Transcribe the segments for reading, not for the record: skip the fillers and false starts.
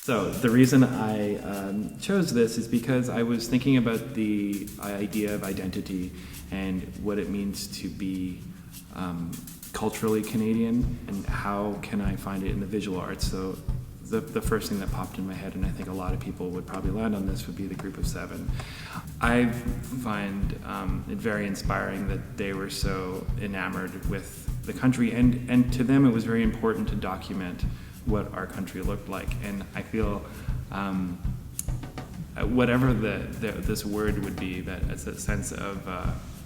So the reason I chose this is because I was thinking about the idea of identity and what it means to be culturally Canadian and how can I find it in the visual arts. So the first thing that popped in my head, and I think a lot of people would probably land on this, would be the Group of Seven. I find it very inspiring that they were so enamored with the country, and to them it was very important to document what our country looked like. And I feel whatever this word would be, that it's a sense of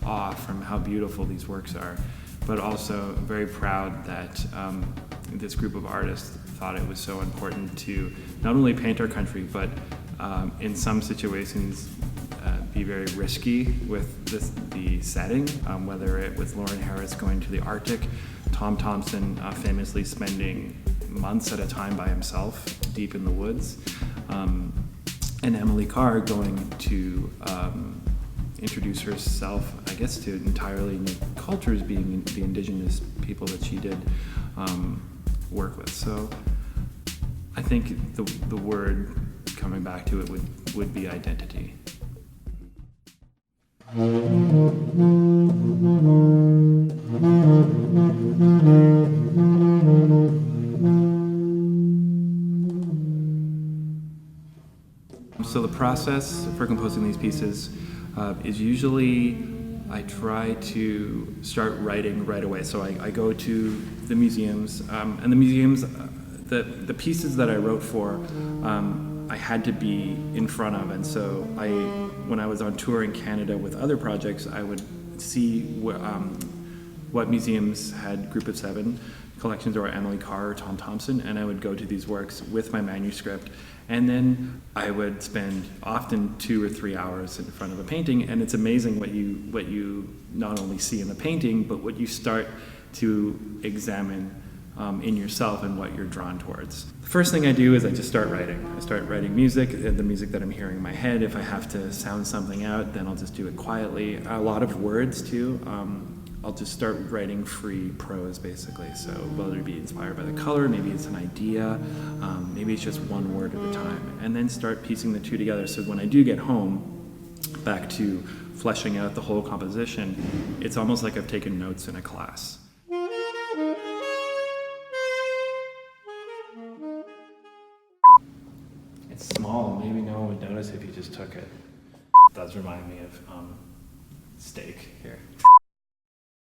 awe from how beautiful these works are, but also very proud that this group of artists thought it was so important to not only paint our country, but in some situations be very risky with the setting, whether it was Lauren Harris going to the Arctic, Tom Thomson famously spending months at a time by himself deep in the woods, and Emily Carr going to introduce herself, I guess, to entirely new cultures, being the indigenous people that she did work with. So I think the word, coming back to it, would be identity. So the process for composing these pieces is usually I try to start writing right away. So I go to the museums, and the museums, the pieces that I wrote for, I had to be in front of. And so when I was on tour in Canada with other projects, I would see what museums had Group of Seven collections, or Emily Carr or Tom Thomson, and I would go to these works with my manuscript, and then I would spend often 2 or 3 hours in front of a painting, and it's amazing what you not only see in the painting, but what you start to examine in yourself and what you're drawn towards. The first thing I do is I just start writing. I start writing music, the music that I'm hearing in my head. If I have to sound something out, then I'll just do it quietly. A lot of words too. I'll just start writing free prose, basically. So whether it be inspired by the color, maybe it's an idea, maybe it's just one word at a time, and then start piecing the two together. So when I do get home, back to fleshing out the whole composition, it's almost like I've taken notes in a class. It's small, maybe no one would notice if you just took it. It does remind me of steak here.